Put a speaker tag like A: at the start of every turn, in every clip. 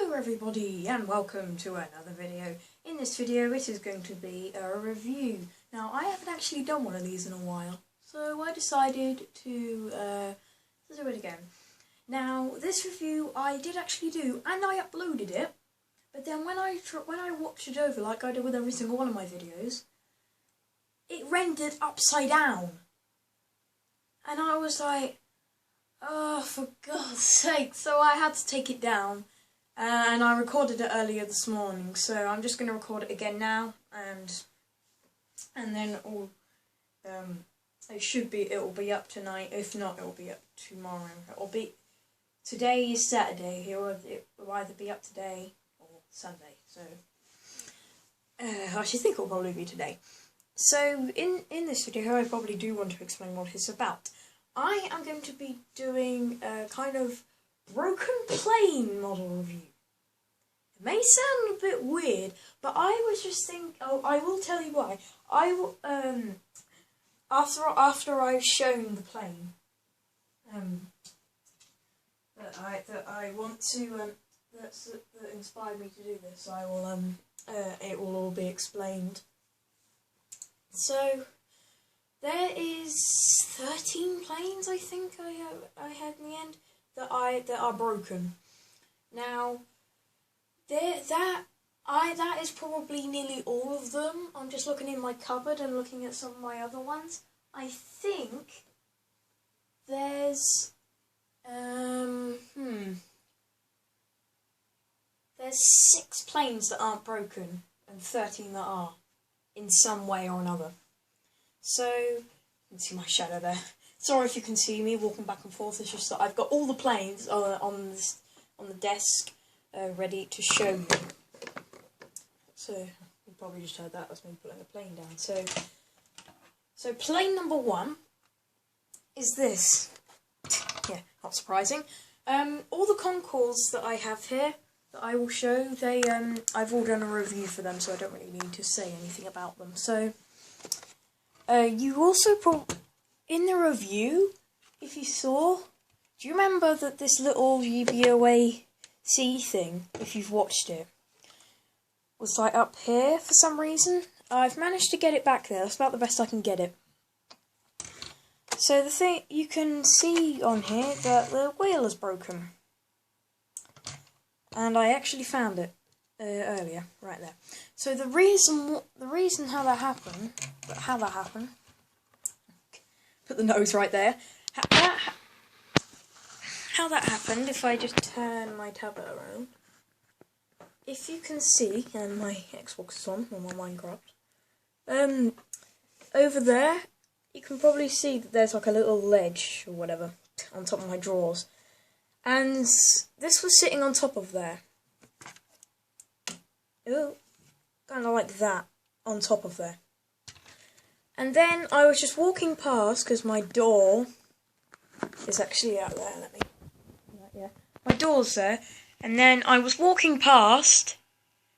A: Hello everybody and welcome to another video. In this video it is going to be a review. Now I haven't actually done one of these in a while, so I decided to do it again. Now this review I did actually do and I uploaded it, but then when I watched it over like I do with every single one of my videos, it rendered upside down. And I was like, oh, for God's sake. So I had to take it down. And I recorded it earlier this morning. So I'm just going to record it again now. And then it'll be up tonight. If not, it'll be up tomorrow. Today is Saturday. It will either be up today or Sunday. So I should think it'll probably be today. So in this video I probably do want to explain what it's about. I am going to be doing a kind of broken plane model review. It may sound a bit weird, but I was just thinking, I will tell you why. I will, after I've shown the plane, that inspired me to do this, I will, it will all be explained. So, there is 13 planes, I think I had in the end, that are broken. Now, that is probably nearly all of them. I'm just looking in my cupboard and looking at some of my other ones. I think there's there's 6 planes that aren't broken and 13 that are, in some way or another. So, you can see my shadow there. Sorry if you can see me walking back and forth, it's just that I've got all the planes on the desk ready to show you. So, you probably just heard that, that's me putting a plane down. So plane number 1 is this. Yeah, not surprising. All the Concords that I have here, that I will show, I've all done a review for them, so I don't really need to say anything about them. So, you also in the review, if you saw, do you remember that this little UBOAC thing, if you've watched it, was like up here for some reason? I've managed to get it back there, that's about the best I can get it. So the thing, you can see on here that the wheel is broken. And I actually found it earlier, right there. So the reason how that happened, put the nose right there. How that happened, if I just turn my tablet around, if you can see, and my Xbox is on, or my Minecraft, over there, you can probably see that there's like a little ledge, or whatever, on top of my drawers. And this was sitting on top of there. Ooh, kind of like that, on top of there. And then I was just walking past, because my door is actually out there, my door's there, and then I was walking past,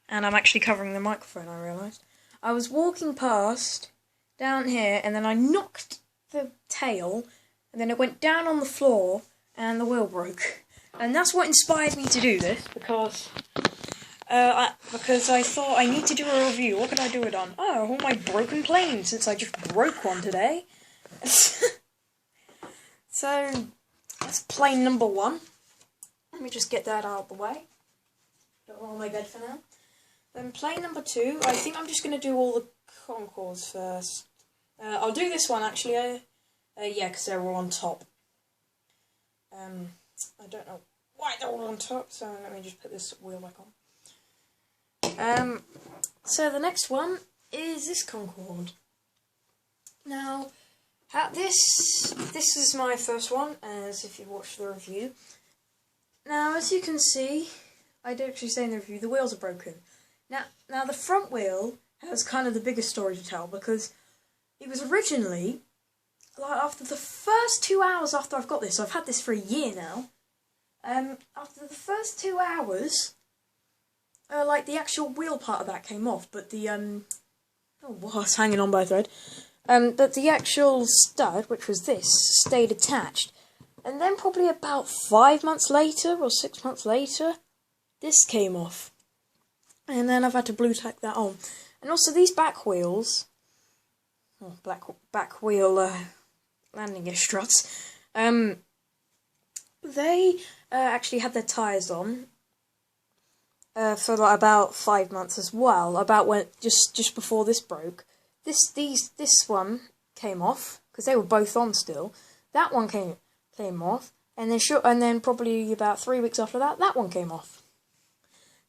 A: and I'm actually covering the microphone, I realised. I was walking past, down here, and then I knocked the tail, and then it went down on the floor, and the wheel broke. And that's what inspired me to do this, because I thought I need to do a review. What can I do it on? Oh, all my broken planes, since I just broke one today. So, that's plane number 1. Let me just get that out of the way. Put it on my bed for now. Then plane number 2, I think I'm just going to do all the Concords first. I'll do this one, actually. Yeah, because they're all on top. I don't know why they're all on top, so let me just put this wheel back on. So the next one is this Concorde. Now, this is my first one, as if you watched the review. Now, as you can see, I did actually say in the review, the wheels are broken. Now the front wheel has kind of the biggest story to tell, because it was originally, like, after the first 2 hours after I've got this, so I've had this for a year now, after the first 2 hours, like, the actual wheel part of that came off, but the, it's hanging on by a thread, but the actual stud, which was this, stayed attached. And then probably about 5 months later, or 6 months later, this came off. And then I've had to blue tack that on. And also these back wheels, back wheel landing gear struts, they actually had their tyres on for like about 5 months as well. About when just before this broke, this one came off because they were both on still. That one came off, and then probably about 3 weeks after that, that one came off.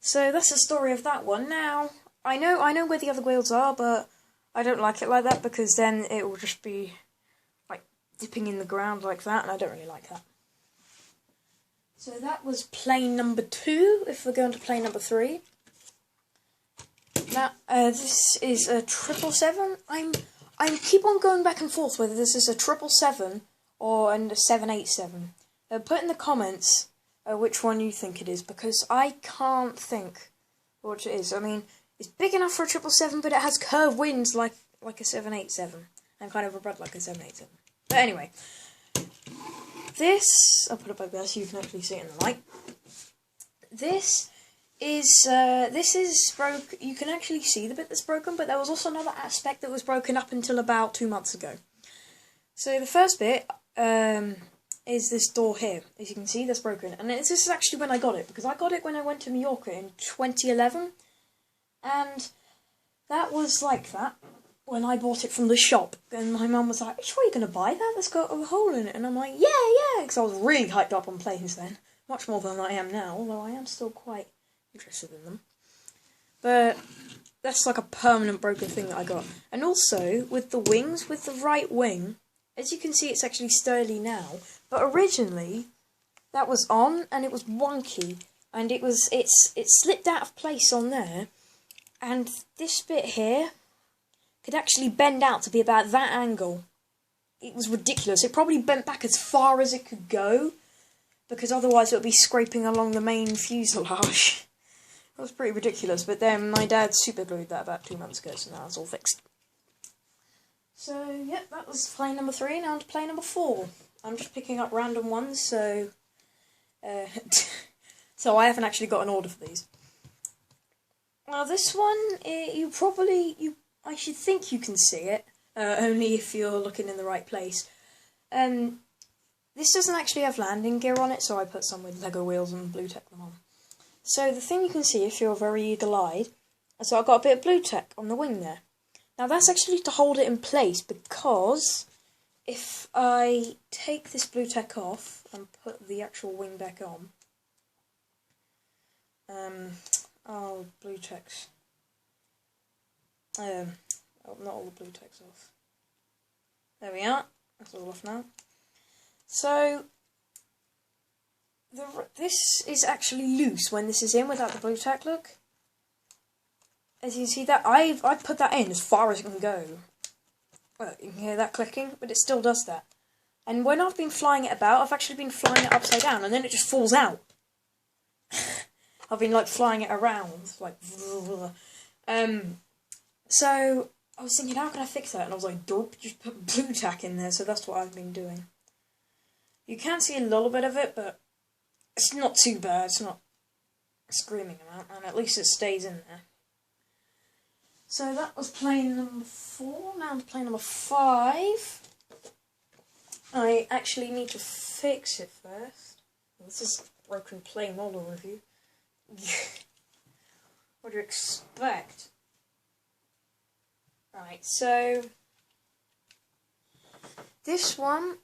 A: So that's the story of that one. Now I know where the other wheels are, but I don't like it like that because then it will just be like dipping in the ground like that, and I don't really like that. So that was plane number 2. If we're going to plane number 3, now this is a 777. I keep on going back and forth whether this is a 777 or a 787. Put in the comments which one you think it is, because I can't think what it is. I mean, it's big enough for a 777, but it has curved wings like a 787, and kind of a rubber like a 787. But anyway, this, I'll put it like this so you can actually see it in the light. This is broke. You can actually see the bit that's broken, but there was also another aspect that was broken up until about 2 months ago. So the first bit is this door here. As you can see, that's broken. And this is actually when I got it, because I got it when I went to Mallorca in 2011. And that was like that when I bought it from the shop. And my mum was like, "Are you sure you're going to buy that? That's got a hole in it." And I'm like, yeah, because I was really hyped up on planes then. Much more than I am now, although I am still quite interested in them. But that's like a permanent broken thing that I got. And also, with the wings, with the right wing, as you can see, it's actually sturdy now. But originally, that was on, and it was wonky. And it slipped out of place on there. And this bit here could actually bend out to be about that angle. It was ridiculous. It probably bent back as far as it could go, because otherwise it would be scraping along the main fuselage. That was pretty ridiculous, but then my dad super glued that about 2 months ago, so now it's all fixed. So, yep, that was plane number 3, now on to plane number 4. I'm just picking up random ones, so so I haven't actually got an order for these. Now this one, I should think you can see it, only if you're looking in the right place. This doesn't actually have landing gear on it, so I put some with Lego wheels and blue tack them on. So the thing you can see if you're very eagle-eyed, so I've got a bit of blue tack on the wing there. Now that's actually to hold it in place, because if I take this blue tack off and put the actual wing back on, blue tacks. Not all the blue tacks off. There we are. That's all off now. So this is actually loose when this is in without the blue tack. Look, as you can see that I put that in as far as it can go. Well, you can hear that clicking, but it still does that. And when I've been flying it about, I've actually been flying it upside down, and then it just falls out. I've been like flying it around, like. So I was thinking, how can I fix that? And I was like, dope, just put blue tack in there. So that's what I've been doing. You can see a little bit of it, but it's not too bad. It's not a screaming amount, and at least it stays in there. So that was plane number 4. Now to plane number 5. I actually need to fix it first. This is broken plane model review. What do you expect? Right, so this one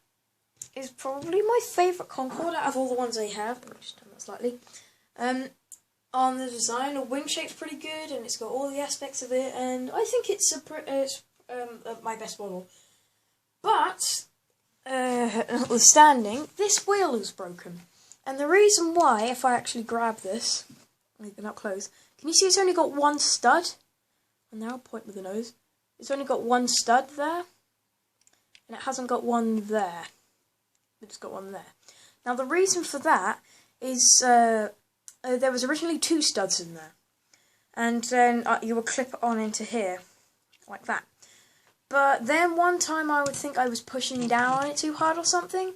A: is probably my favourite Concorde out of all the ones I have. Let me just turn that slightly. On the design, the wing shape's pretty good, and it's got all the aspects of it, and I think it's my best model. But notwithstanding, this wheel is broken, and the reason why, if I actually grab this, maybe not close, can you see it's only got one stud? And now I'll point with the nose. It's only got one stud there, and it hasn't got one there. It's got one there. Now the reason for that is there was originally 2 studs in there, and then you would clip it on into here, like that. But then one time I would think I was pushing down on it too hard or something,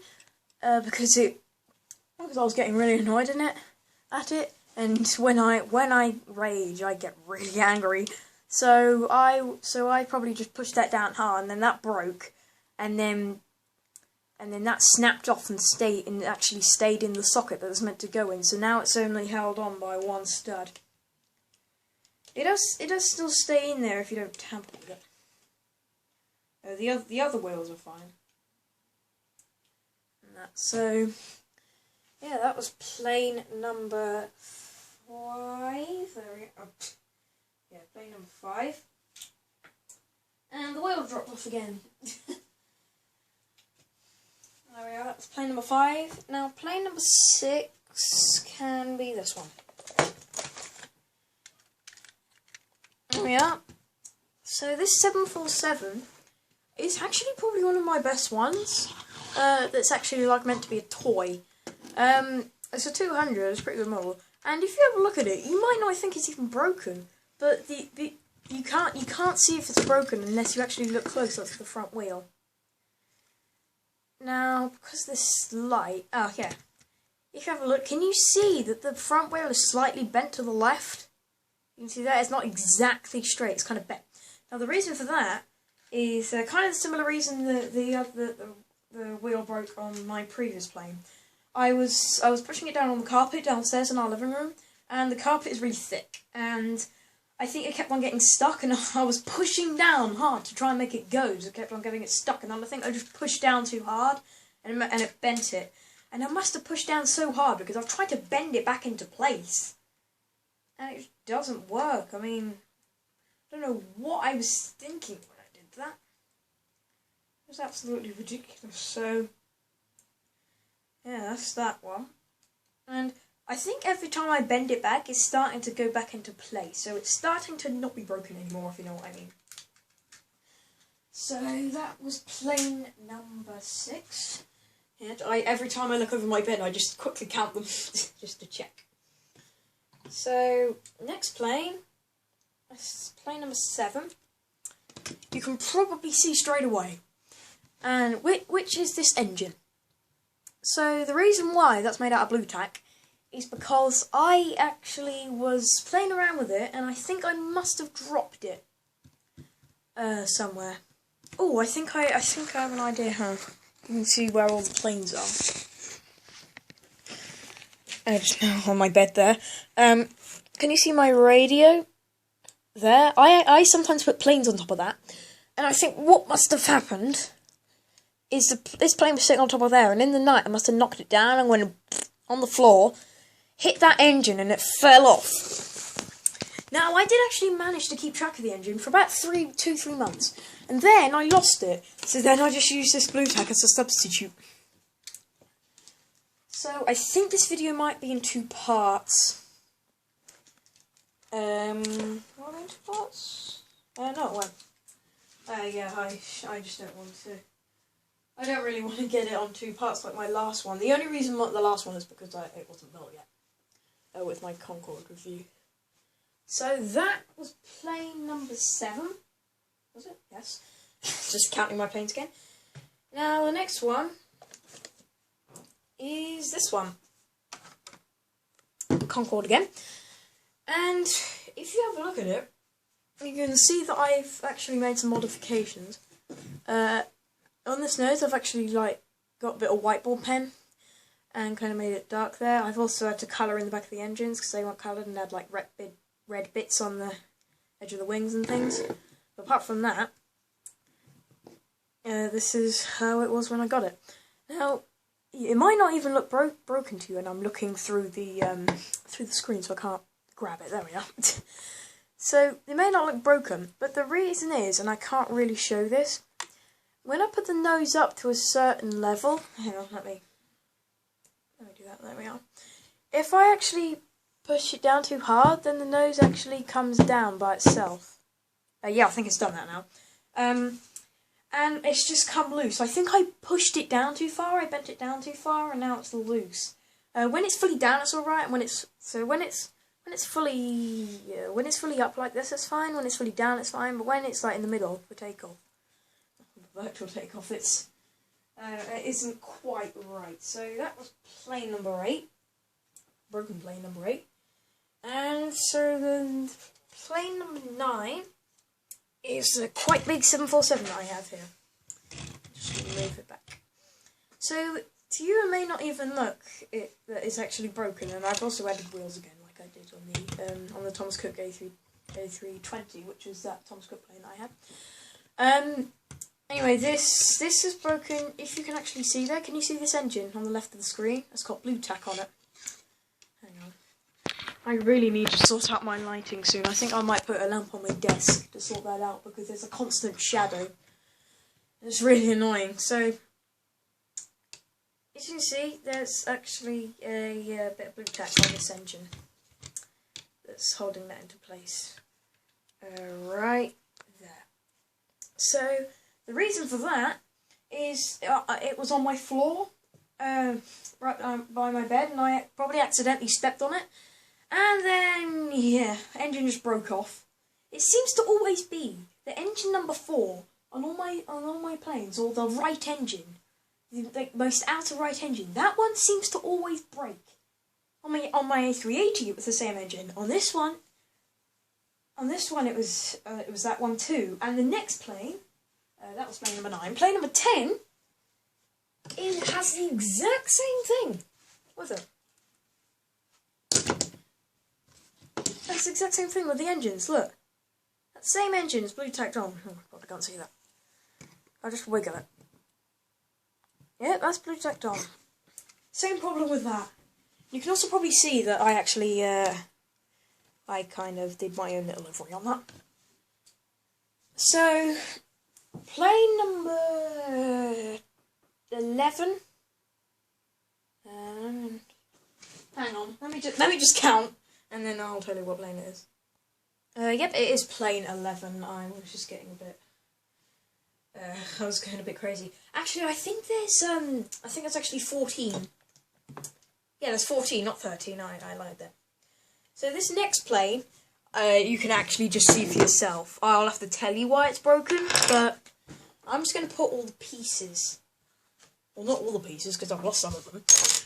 A: because I was getting really annoyed at it, And when I rage, I get really angry. So I probably just pushed that down hard, and then that broke, and then that snapped off and actually stayed in the socket that it was meant to go in. So now it's only held on by one stud. It does still stay in there if you don't tamper with it. The other wheels are fine. And so yeah, that was plane number 5. There we go. Yeah, plane number 5. And the wheel dropped off again. There we are, that's plane number 5. Now plane number 6 can be this one. There we are. So this 747 is actually probably one of my best ones. That's actually like meant to be a toy. It's a 200, it's a pretty good model. And if you have a look at it, you might not think it's even broken. But you can't see if it's broken unless you actually look close up to the front wheel. Now, because this light, yeah. If you have a look, can you see that the front wheel is slightly bent to the left? You can see that it's not exactly straight; it's kind of bent. Now, the reason for that is kind of the similar reason the wheel broke on my previous plane. I was pushing it down on the carpet downstairs in our living room, and the carpet is really thick, and I think it kept on getting stuck, and I was pushing down hard to try and make it go, so it kept on getting it stuck, and I think I just pushed down too hard, and it bent it. And I must have pushed down so hard, because I've tried to bend it back into place, and it just doesn't work. I mean, I don't know what I was thinking when I did that. It was absolutely ridiculous, so yeah, that's that one. And I think every time I bend it back, it's starting to go back into place. So it's starting to not be broken anymore, if you know what I mean. So that was plane number 6. And every time I look over my bed, I just quickly count them just to check. So next plane, that's plane number 7. You can probably see straight away. And which is this engine? So the reason why that's made out of blue tack is because I actually was playing around with it, and I think I must have dropped it somewhere. Oh, I think I have an idea how. You can see where all the planes are. Just on my bed there. Can you see my radio there? I sometimes put planes on top of that, and I think what must have happened is this plane was sitting on top of there, and in the night I must have knocked it down and went on the floor, hit that engine, and it fell off. Now, I did actually manage to keep track of the engine for about 2-3 months, and then I lost it, so then I just used this blue tack as a substitute. So, I think this video might be in 2 parts. Will it be in 2 parts? No, it won't. Yeah, I just don't want to. I don't really want to get it on 2 parts like my last one. The only reason the last one is because it wasn't built yet. With my Concorde review. So that was plane number 7. Was it? Yes. Just counting my planes again. Now the next one is this one. Concorde again. And if you have a look at it, you can see that I've actually made some modifications. On this nose, I've actually got a bit of whiteboard pen and kind of made it dark there. I've also had to colour in the back of the engines because they weren't coloured and had red bits on the edge of the wings and things. But apart from that, this is how it was when I got it. Now, it might not even look broken to you, and I'm looking through the screen, so I can't grab it. There we are. So it may not look broken, but the reason is, and I can't really show this, when I put the nose up to a certain level, hang on, let me do that. There we are. If I actually push it down too hard, then the nose actually comes down by itself. Yeah, I think it's done that now. And it's just come loose. I think I pushed it down too far. I bent it down too far, and now it's loose. When it's fully down, it's all right. When it's fully up like this, it's fine. When it's fully down, it's fine. But when it's in the middle for takeoff, virtual takeoff, it isn't quite right. So that was plane number 8. Broken plane number 8. so then plane number 9 is a quite big 747 that I have here. Just gonna move it back. So to you, it may not even look that it's actually broken, and I've also added wheels again, like I did on the Thomas Cook A320, which is that Thomas Cook plane that I had. Anyway, this is broken. If you can actually see there, can you see this engine on the left of the screen? It's got blue tack on it. Hang on. I really need to sort out my lighting soon. I think I might put a lamp on my desk to sort that out, because there's a constant shadow. It's really annoying. So, as you can see, there's actually a bit of blue tack on this engine that's holding that into place. Right there. So, the reason for that is it was on my floor, right by my bed, and I probably accidentally stepped on it. And then, yeah, engine just broke off. It seems to always be the engine number 4 on all my planes, or the right engine, the most outer right engine. That one seems to always break. On my A380, it was the same engine. On this one, it was that one too. And the next plane, that was plane number 9. Plane number 10, it has the exact same thing with it. That's the exact same thing with the engines, look. That same engine is blue tacked on. Oh my god, I can't see that. I'll just wiggle it. Yeah, that's blue tacked on. Same problem with that. You can also probably see that I actually, I kind of did my own little livery on that. So, plane number 11. Hang on, let me just count. And then I'll tell you what plane it is. Yep, it is plane 11. I was just getting a bit... I was going a bit crazy. Actually, I think there's, I think it's actually 14. Yeah, there's 14, not 13. I lied there. So this next plane, you can actually just see for yourself. I'll have to tell you why it's broken, but I'm just going to put all the pieces. Well, not all the pieces, because I've lost some of them.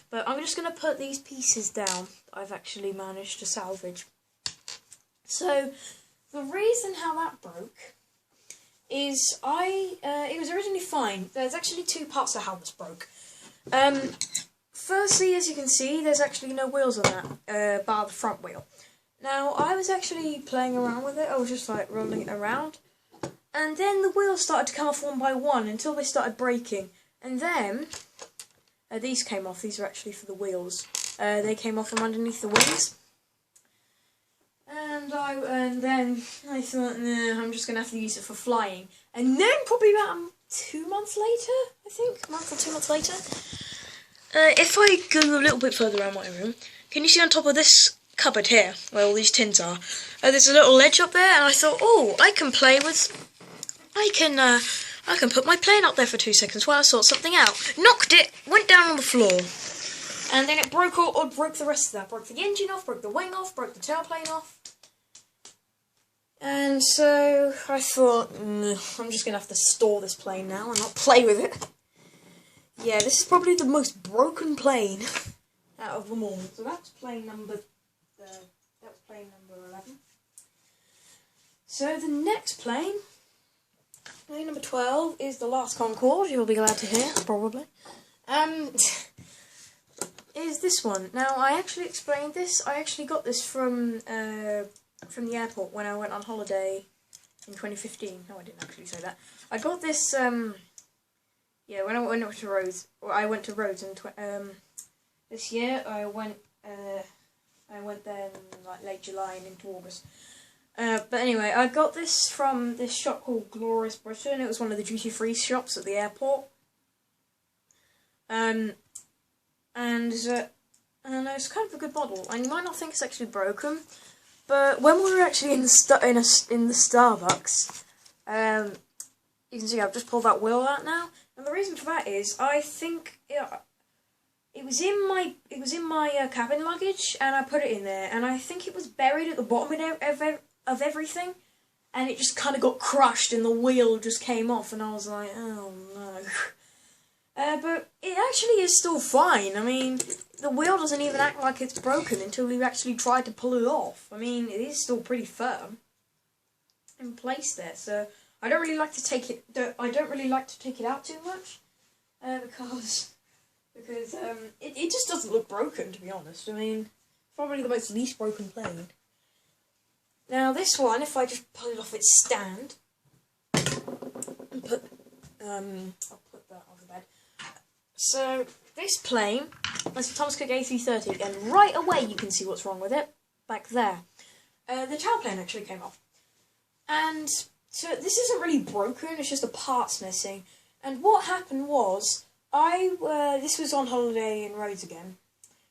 A: But I'm just going to put these pieces down that I've actually managed to salvage. So, the reason how that broke is it was originally fine. There's actually 2 parts of how this broke. Firstly, as you can see, there's actually no wheels on that, bar the front wheel. Now, I was actually playing around with it. I was just like rolling it around. And then the wheels started to come off one by one until they started breaking. And then... these came off. These are actually for the wheels. They came off from underneath the wings. And then I thought, nah, I'm just going to have to use it for flying. And then probably about 2 months later, I think, a month or 2 months later, if I go a little bit further around my room, can you see on top of this cupboard here, where all these tins are, there's a little ledge up there, and I thought, oh, I can put my plane up there for 2 seconds while I sort something out. Knocked it, went down on the floor. And then it broke the rest of that. Broke the engine off, broke the wing off, broke the tailplane off. And so I thought, I'm just going to have to store this plane now and not play with it. Yeah, this is probably the most broken plane out of them all. So that's plane number 11. So the next plane, plane number 12, is the last Concorde, you'll be glad to hear, probably. Is this one. Now, I actually explained this. I actually got this from the airport when I went on holiday in 2015. No, I didn't actually say that. I got this, yeah, when I went to Rhodes. Or I went to Rhodes in this year. I went there in like late July and into August. But anyway, I got this from this shop called Glorious Britain. It was one of the duty-free shops at the airport. And it's kind of a good model. And you might not think it's actually broken, but when we were actually in the Starbucks, you can see I've just pulled that wheel out now. And the reason for that is I think it was in my cabin luggage, and I put it in there, and I think it was buried at the bottom of everything, and it just kind of got crushed, and the wheel just came off, and I was like, oh no. But it actually is still fine. I mean, the wheel doesn't even act like it's broken until we actually tried to pull it off. I mean, it is still pretty firm in place there. So I don't really like to take it. I don't really like to take it out too much, because it just doesn't look broken, to be honest. I mean, probably the most least broken plane. Now this one, if I just pull it off its stand and put I'll put that on the bed. So, this plane is a Thomas Cook A330, and right away you can see what's wrong with it, back there. The tail plane actually came off. And, so this isn't really broken, it's just the parts missing. And what happened was, this was on holiday in Rhodes again.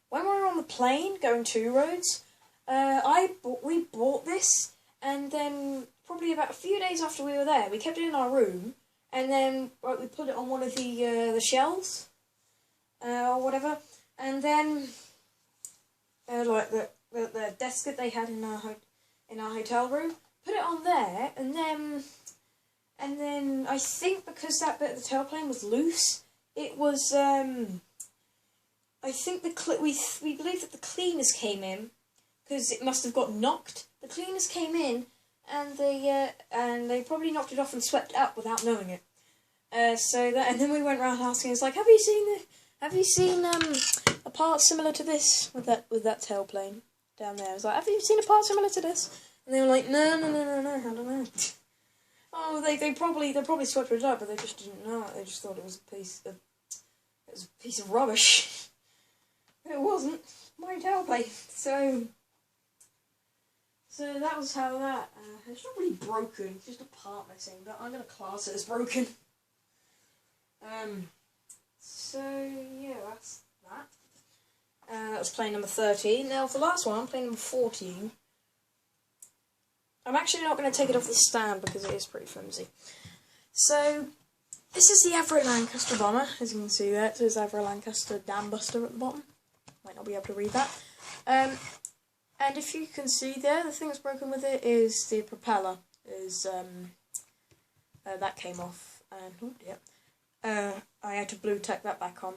A: When we were on the plane, going to Rhodes, we bought this, and then, probably about a few days after we were there, we kept it in our room, and then we put it on one of the shelves, or whatever, and then like the desk that they had in our hotel room, put it on there, and then I think because that bit of the tailplane was loose, it was I think we believe that the cleaners came in because it must have got knocked. The cleaners came in and they probably knocked it off and swept it up without knowing it. And then we went around asking, it's like, have you seen a part similar to this with that tailplane down there? I was like, have you seen a part similar to this? And they were like, no, I don't know. Oh, they probably swept it up, but they just didn't know it. They just thought it was a piece of rubbish. It wasn't my tailplane. So that was how that. It's not really broken. It's just a part missing, but I'm gonna class it as broken. So yeah, that's that. That was plane number 13. Now for the last one, plane number 14. I'm actually not going to take it off the stand because it is pretty flimsy. So, this is the Everett Lancaster bomber, as you can see there. It says Everett Lancaster Dam Buster at the bottom. Might not be able to read that. And if you can see there, the thing that's broken with it is the propeller. That came off. And, I had to blue tack that back on.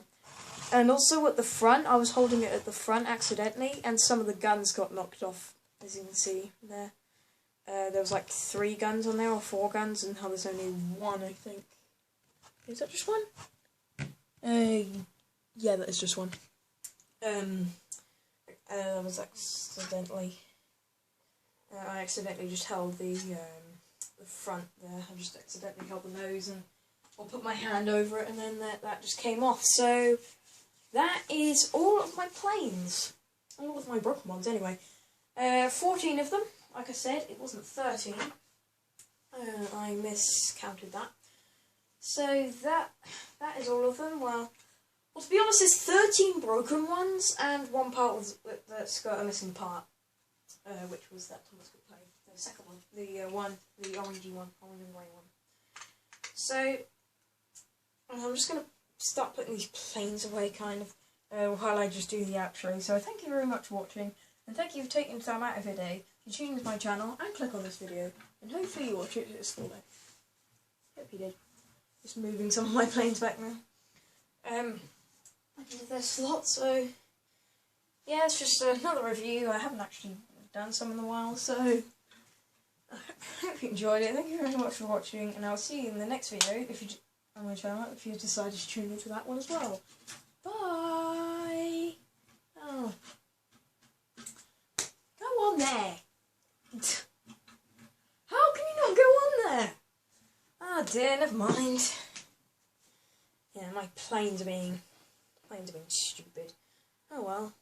A: And also at the front, I was holding it at the front accidentally, and some of the guns got knocked off, as you can see there. There was like 3 guns on there, or 4 guns, and now there's only 1, I think. Is that just 1? Yeah, that is just 1. I was accidentally... I accidentally just held the front there. I just accidentally held the nose, and I put my hand over it, and then that just came off. So, that is all of my planes. All of my broken ones, anyway. 14 of them. Like I said, it wasn't 13. I miscounted that. So that is all of them. Well, to be honest, there's 13 broken ones and 1 part that's got a missing part, which was that Thomas Cook plane. The second one, the orangey one, orange and grey one. So I'm just going to start putting these planes away, kind of, while I just do the outro. So thank you very much for watching, and thank you for taking time out of your day to tune into my channel and click on this video, and hopefully you watch it at school day. Hope you did. Just moving some of my planes back now. I did their slot, so yeah, it's just another review. I haven't actually done some in a while, so I hope you enjoyed it. Thank you very much for watching, and I'll see you in the next video on my channel if you decide to tune into that one as well. Bye. Oh, go on there. How can you not go on there? Oh dear, never mind. Yeah, my planes are being stupid. Oh well.